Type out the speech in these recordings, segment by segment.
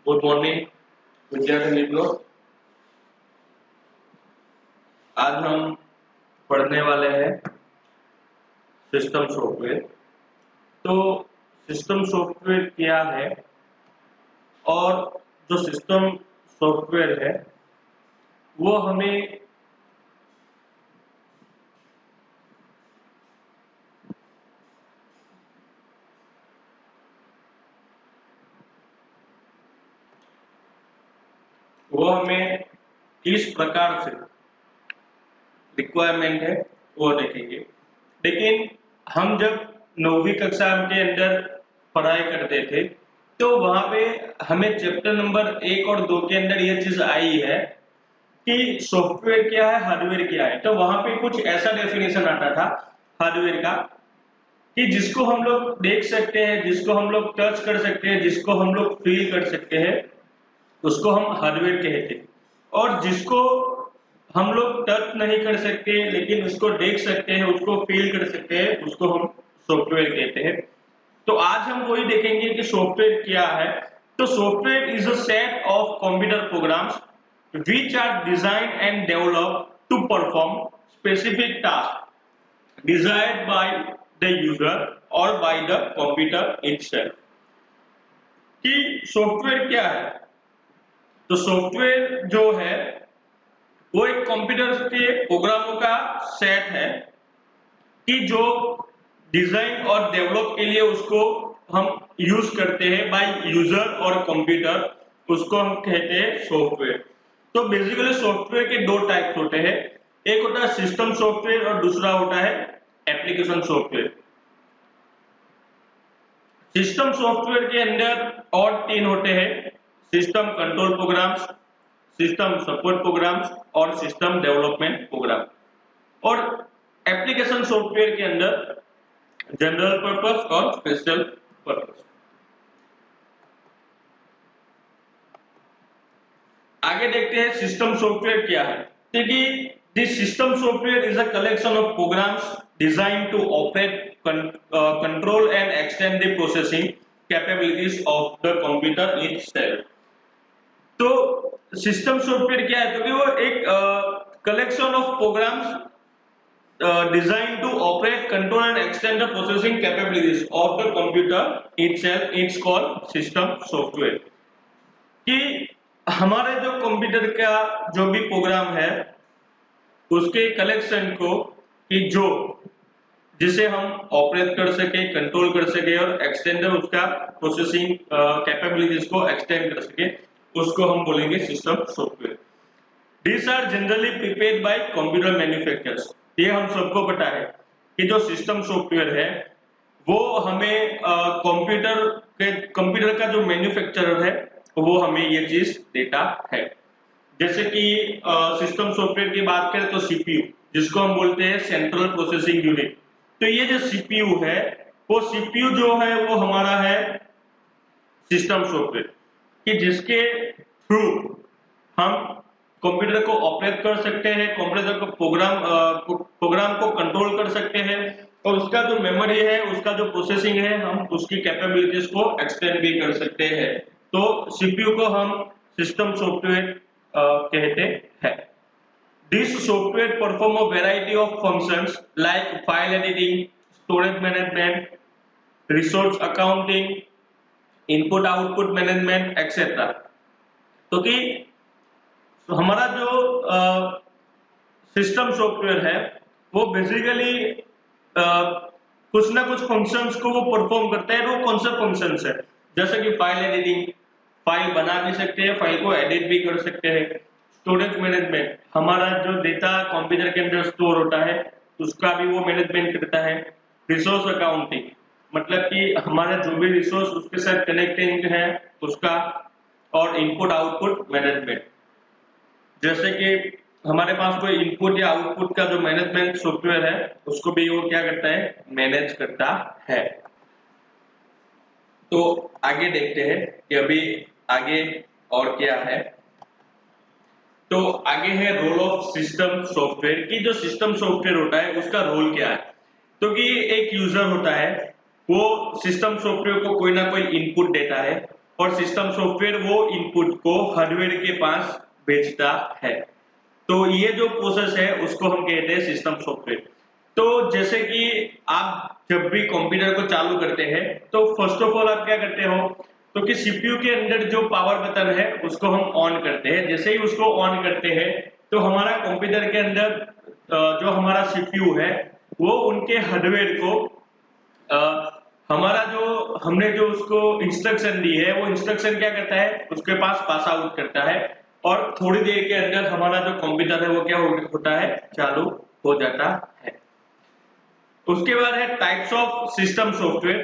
Good morning विद्यार्थी मित्रों। आज हम पढ़ने वाले हैं सिस्टम सॉफ्टवेयर। तो सिस्टम सॉफ्टवेयर क्या है और जो सिस्टम सॉफ्टवेयर है वो हमें किस प्रकार से रिक्वायरमेंट है वो देखेंगे। लेकिन हम जब 9वीं कक्षा के अंदर पढ़ाई करते थे तो वहां पे हमें चैप्टर नंबर 1 और 2 के अंदर ये चीज आई है कि सॉफ्टवेयर क्या है, हार्डवेयर क्या है। तो वहां पे कुछ ऐसा डेफिनेशन आता था हार्डवेयर का कि जिसको हम लोग देख सकते हैं, जिसको हम लोग टच कर सकते हैं, जिसको हम लोग फील कर सकते हैं, उसको हम हार्डवेयर कहते हैं। और जिसको हम लोग टच नहीं कर सकते लेकिन उसको देख सकते हैं, उसको फील कर सकते हैं, उसको हम सॉफ्टवेयर कहते हैं। तो आज हम वही देखेंगे कि सॉफ्टवेयर क्या है। तो software is a set of computer programs which are designed and developed to perform specific tasks desired by the user or by the computer itself। कि सॉफ्टवेयर क्या है? तो सॉफ्टवेयर जो है वो एक कंप्यूटर के प्रोग्रामों का सेट है कि जो डिजाइन और डेवलप के लिए उसको हम यूज करते हैं बाय यूजर और कंप्यूटर, उसको हम कहते हैं सॉफ्टवेयर। तो बेसिकली सॉफ्टवेयर के दो टाइप्स होते हैं, एक होता है सिस्टम सॉफ्टवेयर और दूसरा होता है एप्लीकेशन सॉफ्टवेयर। सिस्टम सॉफ्टवेयर के अंदर और 3 होते हैं, system control programs, system support programs और सिस्टम डेवलपमेंट प्रोग्राम। और एप्लीकेशन सॉफ्टवेयर के अंदर जनरल पर्पस और स्पेशल पर्पस। आगे देखते हैं सिस्टम सॉफ्टवेयर क्या है। क्योंकि this system software is a collection of programs designed to operate, control and extend the processing capabilities of the computer itself. तो सिस्टम सॉफ्टवेयर क्या है? क्योंकि वो एक collection of programs designed to operate, control and extend the processing capabilities of the computer itself, it's called system software। कि हमारे जो computer का जो भी प्रोग्राम है उसके कलेक्शन को कि जो जिसे हम ऑपरेट कर सके, कंट्रोल कर सके और एक्सटेंडर उसका प्रोसेसिंग कैपेबिलिटीज को एक्सटेंड कर सके, उसको हम बोलेंगे system software. These are generally prepared by computer manufacturers। ये हम सबको पता है कि जो सिस्टम सॉफ्टवेयर है वो हमें कंप्यूटर का जो मैन्युफैक्चरर है वो हमें ये चीज देता है। जैसे कि सिस्टम सॉफ्टवेयर की बात करें तो सीपीयू, जिसको हम बोलते हैं सेंट्रल प्रोसेसिंग यूनिट। तो ये जो सीपीयू है वो सीपीयू जो है वो हमारा है सिस्टम सॉफ्टवेयर, कि जिसके थ्रू हम कंप्यूटर को ऑपरेट कर सकते हैं, कंप्यूटर को प्रोग्राम को कंट्रोल कर सकते हैं और उसका जो मेमोरी है, उसका जो प्रोसेसिंग है, हम उसकी कैपेबिलिटीज को एक्सटेंड भी कर सकते हैं। तो सीपीयू को हम सिस्टम सॉफ्टवेयर कहते हैं। This software perform a variety of functions like file editing, storage management, resource accounting, input output management etcetera. तो कि तो हमारा जो सिस्टम सॉफ्टवेयर है वो बेसिकली कुछ ना कुछ फंक्शंस को वो परफॉर्म करता है। वो कौन से फंक्शंस है? जैसे कि फाइल एडिटिंग, फाइल बना भी सकते हैं, फाइल को एडिट भी कर सकते हैं। स्टोरेज मैनेजमेंट, हमारा जो डेटा कंप्यूटर के अंदर स्टोर होता है उसका भी वो मैनेजमेंट करता है। रिसोर्स अकाउंटिंग, मतलब कि हमारा जो भी रिसोर्स उसके साथ कनेक्टिंग है उसका। और इनपुट आउटपुट मैनेजमेंट, जैसे कि हमारे पास कोई इनपुट या आउटपुट का जो मैनेजमेंट सॉफ्टवेयर है उसको भी वो क्या करता है? मैनेज करता है। तो आगे देखते हैं कि अभी आगे और क्या है। तो आगे है रोल ऑफ सिस्टम सॉफ्टवेयर, की जो सिस्टम सॉफ्टवेयर होता है उसका रोल क्या है। तो कि एक यूजर होता है, वो सिस्टम सॉफ्टवेयर को कोई ना कोई इनपुट देता है और सिस्टम सॉफ्टवेयर वो इनपुट को हार्डवेयर के पास भेजता है। तो ये जो प्रोसेस है उसको हम कहते हैं सिस्टम सॉफ्टवेयर। तो जैसे कि आप जब भी कंप्यूटर को चालू करते हैं तो फर्स्ट ऑफ ऑल आप क्या करते हो, तो कि सीपीयू के अंदर जो पावर बटन है उसको हम ऑन करते हैं। जैसे ही उसको ऑन करते हैं तो हमारा कंप्यूटर के अंदर जो हमारा सीपीयू है वो उनके हार्डवेयर को हमारा जो हमने जो उसको इंस्ट्रक्शन दी है वो इंस्ट्रक्शन क्या करता है, उसके पास पास आउट करता है और थोड़ी देर के अंदर हमारा जो कंप्यूटर है वो क्या होता है, चालू हो जाता है। उसके बाद है टाइप्स ऑफ सिस्टम सॉफ्टवेयर,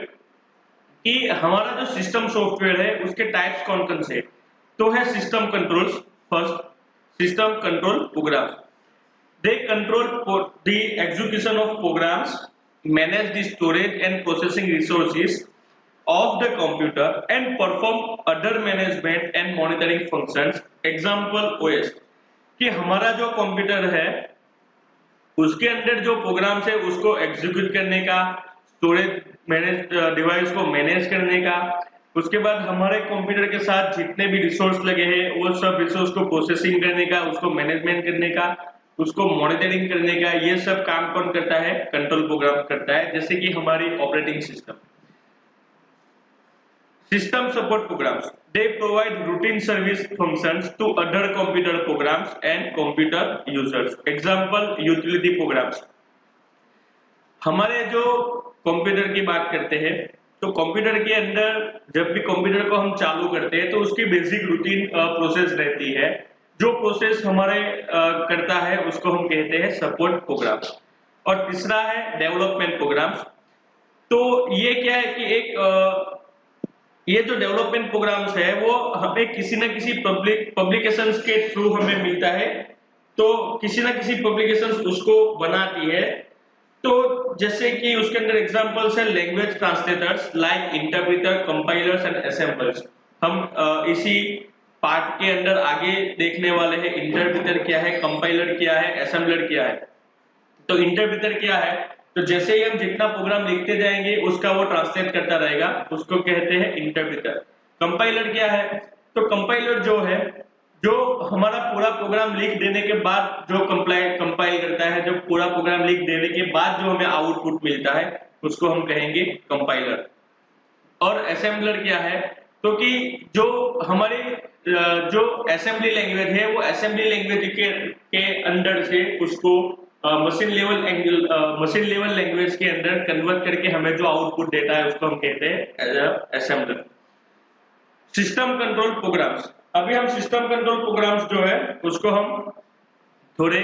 कि हमारा जो सिस्टम सॉफ्टवेयर है उसके टाइप्स कौन कौन से। तो है system controls. First, system control program, they control the execution of programs, manage the storage and processing resources of the computer and perform other management and monitoring functions। Example OS, कि हमारा जो computer है उसके अंदर जो programmes है उसको execute करने का, स्टोरेज मैनेज डिवाइस को मैनेज करने का, उसके बाद हमारे कंप्यूटर के साथ जितने भी रिसोर्स लगे हैं वो सब रिसोर्स को प्रोसेसिंग करने का, उसको मैनेजमेंट करने का, उसको मॉनिटरिंग करने का, ये सब काम कौन करता है, कंट्रोल प्रोग्राम करता है। जैसे कि हमारी operating system. System support programs, they provide routine service functions to other computer programs and computer users. Example utility programs. हमारे जो कंप्यूटर की बात करते हैं तो कंप्यूटर के अंदर जब भी कंप्यूटर को हम चालू करते हैं तो उसकी बेसिक रूटीन प्रोसेस रहती है। जो प्रोसेस हमारे करता है उसको हम कहते हैं सपोर्ट प्रोग्राम। और तीसरा है डेवलपमेंट प्रोग्राम्स। तो ये क्या है कि ये जो डेवलपमेंट प्रोग्राम्स है वो हमें किसी न किसी पब्लिकेशंस के थ्रू हमें मिलता है। तो किसी न किसी पब्लिकेशंस उसको बनाती है। तो जैसे कि उसके अंदर एग्जांपल्स है language translators like interpreter, compilers and assemblers. हम इसी पार्ट के अंदर आगे देखने वाले हैं इंटरप्रेटर क्या है, कंपाइलर क्या है, असेंबलर क्या है। तो इंटरप्रेटर क्या है, तो जैसे ही हम जितना प्रोग्राम लिखते जाएंगे उसका वो ट्रांसलेट करता रहेगा, उसको कहते हैं इंटरप्रेटर। कंपाइलर क्या है, तो कंपाइलर जो है जो हमारा पूरा प्रोग्राम लिख देने के बाद जो कंपाइल करता है, जो पूरा प्रोग्राम लिख देने के बाद जो हमें आउटपुट मिलता है उसको हम कहेंगे कंपाइलर। और असेंबलर क्या है, तो कि जो हमारी जो असेंबली लैंग्वेज है वो असेंबली लैंग्वेज के अंदर से उसको मशीन लेवल लैंग्वेज के अंदर कन्वर्ट करके हमें जो आउटपुट देता है उसको हम कहते हैं असेंबलर। System control programmes. अभी हम सिस्टम कंट्रोल प्रोग्राम्स जो है उसको हम थोड़े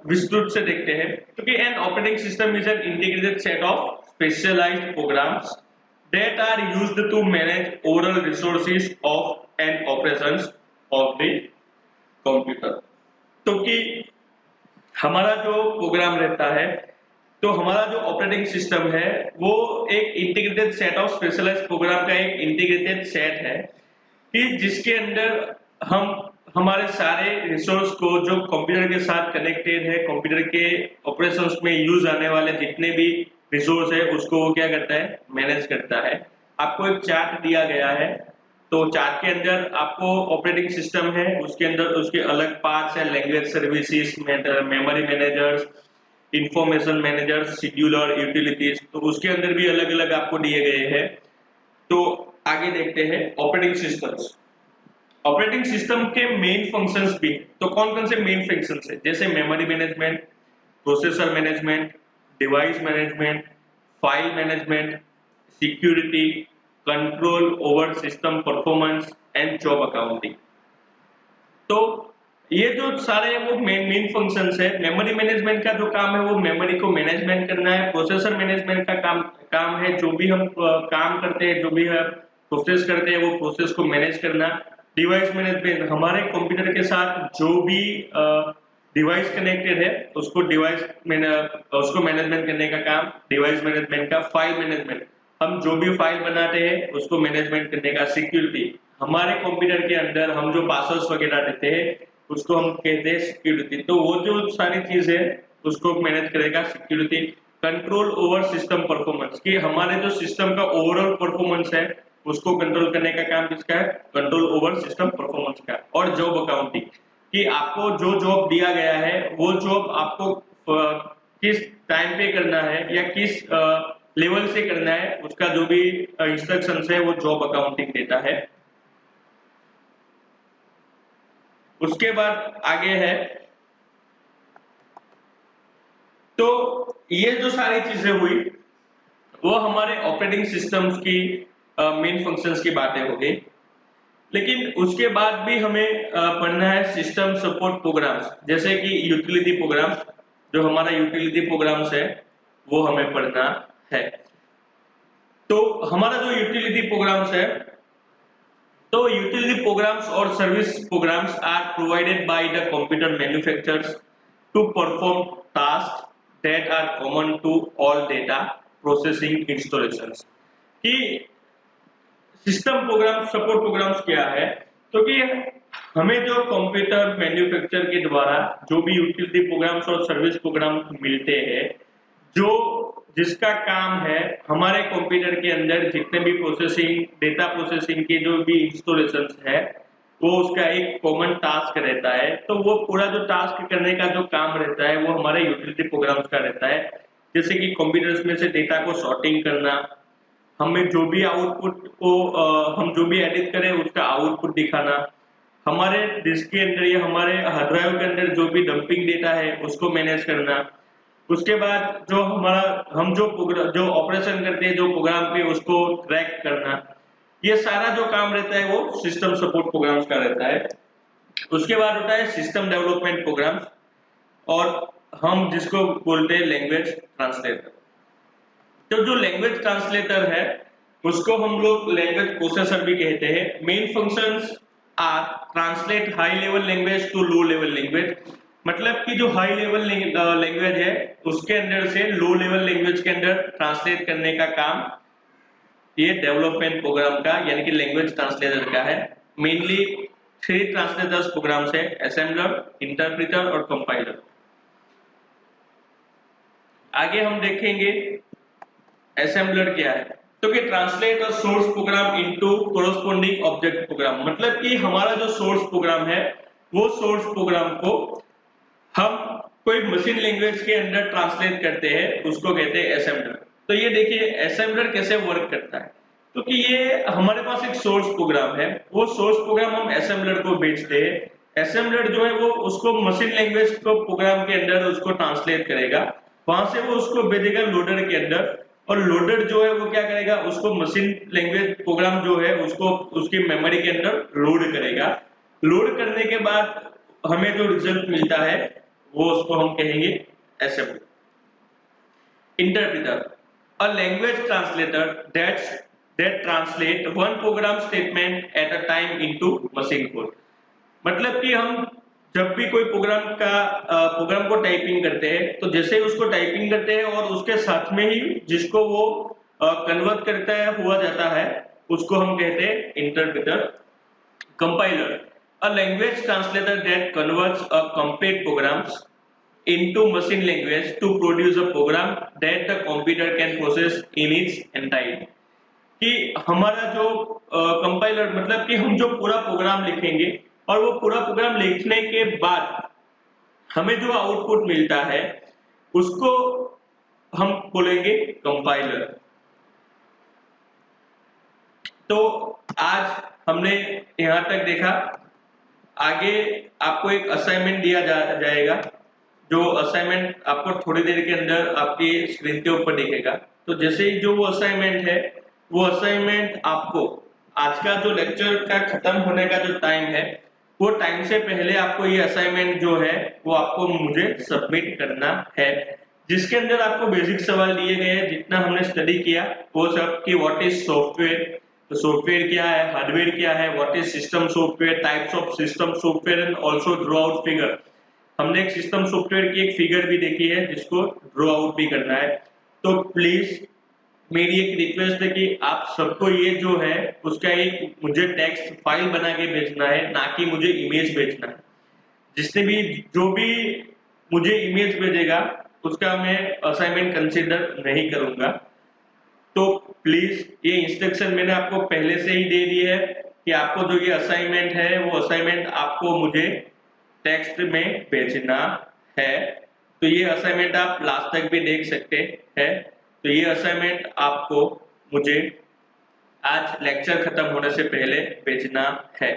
विस्तृत से देखते हैं। क्योंकि an operating system is an integrated set of specialised programs that are used to manage overall resources of and operations of the computer। तो कि हमारा जो प्रोग्राम रहता है, तो हमारा जो ऑपरेटिंग सिस्टम है वो एक integrated set of specialised program का एक इंटीग्रेटेड सेट है कि जिसके अंदर हम हमारे सारे रिसोर्स को जो कंप्यूटर के साथ कनेक्टेड है, कंप्यूटर के ऑपरेशंस में यूज आने वाले जितने भी रिसोर्स है उसको वो क्या करता है, मैनेज करता है। आपको एक चार्ट दिया गया है, तो चार्ट के अंदर आपको ऑपरेटिंग सिस्टम है, उसके अंदर उसके अलग पार्ट्स है, language services, memory managers, information managers, scheduler, utilities. तो उसके अंदर भी अलग अलग आपको दिए गए हैं। तो आगे देखते हैं ऑपरेटिंग सिस्टम्स। ऑपरेटिंग सिस्टम के मेन फंक्शंस भी, तो कौन कौन से मेन फंक्शंस है, जैसे memory management, processor management, device management, file management, security, control over system performance and job accounting. तो ये जो सारे वो मेन फंक्शंस है। मेमोरी मैनेजमेंट का जो काम है वो मेमोरी को मैनेजमेंट करना है। प्रोसेसर मैनेजमेंट का काम है जो भी हम काम करते हैं, जो भी हम प्रोसेस करते हैं वो प्रोसेस को मैनेज करना। डिवाइस मैनेजमेंट, हमारे कंप्यूटर के साथ जो भी डिवाइस कनेक्टेड है उसको उसको मैनेजमेंट करने का काम डिवाइस मैनेजमेंट का। फाइल मैनेजमेंट, हम जो भी फाइल बनाते हैं उसको मैनेजमेंट करने का। सिक्योरिटी, हमारे कंप्यूटर के अंदर हम जो पासवर्ड्स वगैरह देते हैं उसको हम कहते हैं सिक्योरिटी। तो वो जो सारी चीज है उसको मैनेज करेगा security. Control over system performance, कि हमारे जो सिस्टम का ओवरऑल परफॉर्मेंस है उसको कंट्रोल करने का काम किसका है? कंट्रोल ओवर सिस्टम परफॉर्मेंस का। और जॉब अकाउंटिंग कि आपको जो जॉब दिया गया है वो जॉब आपको किस टाइम पे करना है या किस लेवल से करना है, उसका जो भी इंस्ट्रक्शंस है वो जॉब अकाउंटिंग देता है। उसके बाद आगे है, तो ये जो सारी चीजें हुई वो हमारे ऑपरेटिंग सिस्टम्स की मेन फंक्शंस की बातें हो गई। लेकिन उसके बाद भी हमें पढ़ना है सिस्टम सपोर्ट प्रोग्राम्स, जैसे कि यूटिलिटी प्रोग्राम्स। जो हमारा यूटिलिटी प्रोग्राम्स है वो हमें पढ़ना है। तो हमारा जो यूटिलिटी प्रोग्राम्स है, तो utility programs or service programs are provided by the computer manufacturers to perform tasks that are common to all data processing installations। कि सिस्टम प्रोग्राम सपोर्ट प्रोग्राम्स क्या है? तो कि हमें जो कंप्यूटर मैन्युफैक्चर के द्वारा जो भी यूटिलिटी प्रोग्राम्स और सर्विस प्रोग्राम मिलते हैं, जो जिसका काम है हमारे कंप्यूटर के अंदर जितने भी प्रोसेसिंग डेटा प्रोसेसिंग के जो भी इंस्टॉलेशंस है, वो उसका एक कॉमन टास्क रहता है। तो वो पूरा जो टास्क करने का जो काम रहता है वो हमारे यूटिलिटी प्रोग्राम्स का रहता है। जैसे कि कंप्यूटर्स में से डेटा को सॉर्टिंग करना, हमें जो भी आउटपुट को हम जो भी एडिट करें उसका आउटपुट दिखाना, हमारे डिस्क के अंदर या हमारे हार्ड ड्राइव के अंदर जो भी डंपिंग डेटा है उसको मैनेज करना। उसके बाद जो हमारा हम जो ऑपरेशन करते हैं जो प्रोग्राम पे उसको ट्रैक करना, ये सारा जो काम रहता है वो सिस्टम सपोर्ट प्रोग्राम्स का रहता है। उसके बाद होता है सिस्टम डेवलपमेंट प्रोग्राम्स, और हम जिसको बोलते हैं लैंग्वेज ट्रांसलेटर। तो जो लैंग्वेज ट्रांसलेटर है उसको हम लोग लैंग्वेज प्रोसेसर भी कहते हैं। Main functions are translate high level language to low level language. मतलब कि जो हाई लेवल लैंग्वेज है उसके अंदर से लो लेवल लैंग्वेज के अंदर ट्रांसलेट करने का काम ये डेवलपमेंट प्रोग्राम का यानी कि लैंग्वेज ट्रांसलेटर का है। मेनली 3 ट्रांसलेटर्स प्रोग्राम्स है, असेंबलर, इंटरप्रेटर और कंपाइलर। आगे हम देखेंगे असेंबलर क्या है। तो कि translate a source program into corresponding object program. मतलब कि हमारा जो सोर्स प्रोग्राम है वो सोर्स प्रोग्राम को हम कोई मशीन लैंग्वेज के अंदर ट्रांसलेट करते हैं, उसको कहते हैं असेंबलर। तो ये देखिए असेंबलर कैसे वर्क करता है। तो कि ये हमारे पास एक सोर्स प्रोग्राम है, वो सोर्स प्रोग्राम हम असेंबलर को भेजते हैं। असेंबलर जो है वो उसको मशीन लैंग्वेज को प्रोग्राम के अंदर उसको ट्रांसलेट करेगा, वहां से वो उसको भेजेगा लोडर के अंदर, और लोडर जो है वो क्या करेगा, उसको मशीन लैंग्वेज प्रोग्राम जो है उसको उसकी मेमोरी के अंदर लोड करेगा। लोड करने के बाद हमें जो रिजल्ट मिलता है वो उसको हम कहेंगे assembler. Interpreter, a language translator that translate one program statement at a time into machine code। मतलब कि हम जब भी कोई प्रोग्राम को टाइपिंग करते हैं, तो जैसे ही उसको टाइपिंग करते हैं और उसके साथ में ही जिसको वो कन्वर्ट करता है हुआ जाता है, उसको हम कहते हैं interpreter. Compiler, a language translator that converts a complete programs into machine language to produce a program that the computer can process in its entirety। कि हमारा जो कंपाइलर मतलब कि हम जो पूरा प्रोग्राम लिखेंगे और वो पूरा प्रोग्राम लिखने के बाद हमें जो आउटपुट मिलता है उसको हम बोलेंगे कंपाइलर। तो आज हमने यहां तक देखा। आगे आपको एक असाइनमेंट दिया जाएगा, जो असाइनमेंट आपको थोड़ी देर के अंदर आपकी स्क्रीन के ऊपर दिखेगा। तो जैसे ही जो वो असाइनमेंट है, वो असाइनमेंट आपको आज का जो लेक्चर का खत्म होने का जो टाइम है, वो टाइम से पहले आपको ये असाइनमेंट जो है वो आपको मुझे सबमिट करना है, जिसके अंदर आपको बेसिक सवाल दिए गए हैं। जितना हमने स्टडी किया वो सब कि व्हाट इज सॉफ्टवेयर, तो सॉफ्टवेयर क्या है, हार्डवेयर क्या है, what is system software, types of system software and also draw out figure. हमने एक सिस्टम सॉफ्टवेयर की एक फिगर भी देखी है जिसको ड्रॉ आउट भी करना है। तो प्लीज मेरी एक रिक्वेस्ट है कि आप सबको ये जो है उसका एक मुझे टेक्स्ट फाइल बना के भेजना है, ना कि मुझे इमेज भेजना है। जिसने भी जो भी मुझे इमेज भेजेगा उसका मैं असाइनमेंट कंसीडर नहीं करूंगा। तो प्लीज ये इंस्ट्रक्शन मैंने आपको पहले से ही दे दी है कि आपको जो ये असाइनमेंट है वो असाइनमेंट आपको मुझे टेक्स्ट में भेजना है। तो ये असाइनमेंट आप लास्ट तक भी देख सकते हैं। तो ये असाइनमेंट आपको मुझे आज लेक्चर खत्म होने से पहले भेजना है।